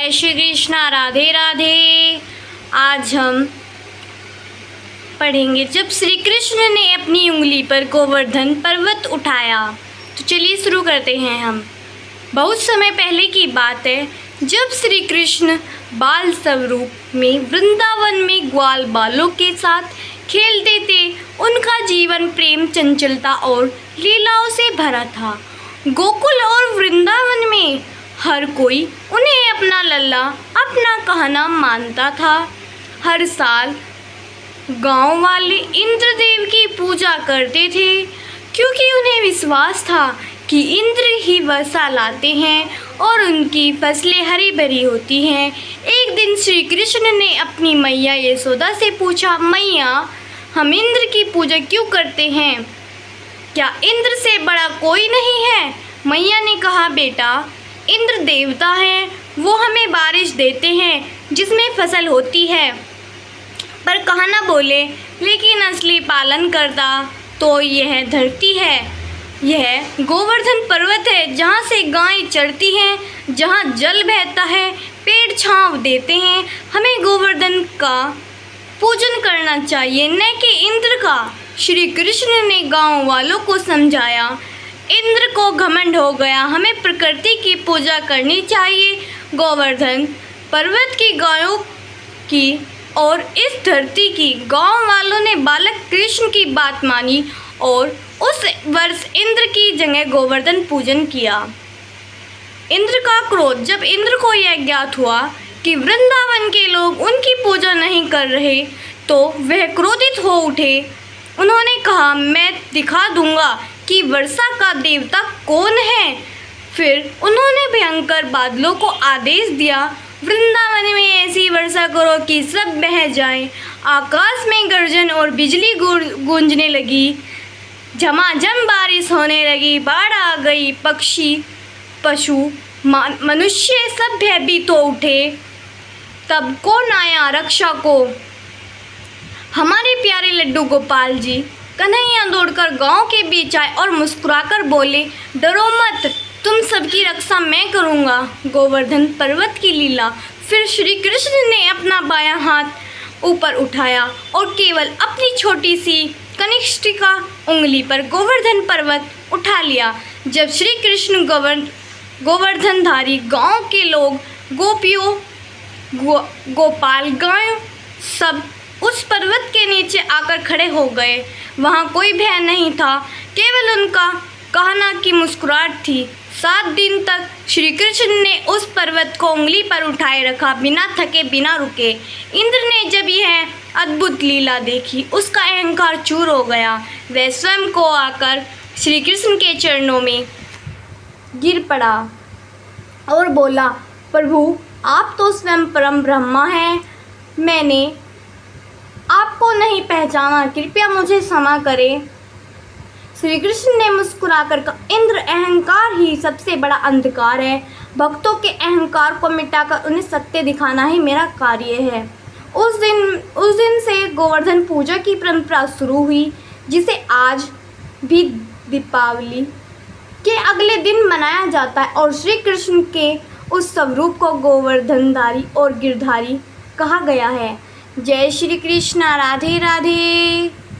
जय श्री कृष्णा, राधे राधे। आज हम पढ़ेंगे जब श्री कृष्ण ने अपनी उंगली पर गोवर्धन पर्वत उठाया। तो चलिए शुरू करते हैं हम। बहुत समय पहले की बात है, जब श्री कृष्ण बाल स्वरूप में वृंदावन में ग्वाल बालों के साथ खेलते थे। उनका जीवन प्रेम, चंचलता और लीलाओं से भरा था। गोकुल और वृंदावन में हर कोई उन्हें अपना लल्ला, अपना कहना मानता था। हर साल गांव वाले इंद्रदेव की पूजा करते थे, क्योंकि उन्हें विश्वास था कि इंद्र ही वर्षा लाते हैं और उनकी फसलें हरी भरी होती हैं। एक दिन श्री कृष्ण ने अपनी मैया यशोदा से पूछा, मैया, हम इंद्र की पूजा क्यों करते हैं? क्या इंद्र से बड़ा कोई नहीं है? मैया ने कहा, बेटा, इंद्र देवता हैं, वो हमें बारिश देते हैं जिसमें फसल होती है। पर कहना बोले, लेकिन असली पालन करता तो यह धरती है। यह गोवर्धन पर्वत है, जहाँ से गायें चरती हैं, जहाँ जल बहता है, पेड़ छांव देते हैं। हमें गोवर्धन का पूजन करना चाहिए, न कि इंद्र का। श्री कृष्ण ने गांव वालों को समझाया, इंद्र को घमंड हो गया, हमें प्रकृति की पूजा करनी चाहिए। गोवर्धन पर्वत की गायों की और इस धरती की। गांव वालों ने बालक कृष्ण की बात मानी और उस वर्ष इंद्र की जगह गोवर्धन पूजन किया। इंद्र का क्रोध, जब इंद्र को यह ज्ञात हुआ कि वृंदावन के लोग उनकी पूजा नहीं कर रहे, तो वह क्रोधित हो उठे। उन्होंने कहा, मैं दिखा दूंगा कि वर्षा का देवता कौन है। फिर उन्होंने भयंकर बादलों को आदेश दिया, वृंदावन में ऐसी वर्षा करो कि सब बह जाएं। आकाश में गर्जन और बिजली गूंजने लगी, झमाझम बारिश होने लगी, बाढ़ आ गई। पक्षी, पशु, मनुष्य सब भयभीत हो उठे। तब कौन आया रक्षा को? हमारे प्यारे लड्डू गोपाल जी। कन्हैया दौड़कर गांव के बीच आए और मुस्कुराकर बोले, डरो मत, तुम सबकी रक्षा मैं करूंगा। गोवर्धन पर्वत की लीला। फिर श्री कृष्ण ने अपना बायां हाथ ऊपर उठाया और केवल अपनी छोटी सी कनिष्ठिका उंगली पर गोवर्धन पर्वत उठा लिया। जब श्री कृष्ण गोवर्धनधारी गांव के लोग, गोपियों, गोपाल गायों सब उस पर्वत के नीचे आकर खड़े हो गए। वहाँ कोई भय नहीं था, केवल उनका कहना की मुस्कुराहट थी। 7 दिन तक श्री कृष्ण ने उस पर्वत को उंगली पर उठाए रखा, बिना थके, बिना रुके। इंद्र ने जब यह अद्भुत लीला देखी, उसका अहंकार चूर हो गया। वह स्वयं को आकर श्री कृष्ण के चरणों में गिर पड़ा और बोला, प्रभु, आप तो स्वयं परम ब्रह्मा हैं। मैंने आपको नहीं पहचाना, कृपया मुझे क्षमा करें। श्री कृष्ण ने मुस्कुराकर कहा, इंद्र, अहंकार ही सबसे बड़ा अंधकार है। भक्तों के अहंकार को मिटाकर उन्हें सत्य दिखाना ही मेरा कार्य है। उस दिन से गोवर्धन पूजा की परंपरा शुरू हुई, जिसे आज भी दीपावली के अगले दिन मनाया जाता है। और श्री कृष्ण के उस स्वरूप को गोवर्धनधारी और गिरधारी कहा गया है। जय श्री कृष्णा, राधे राधे।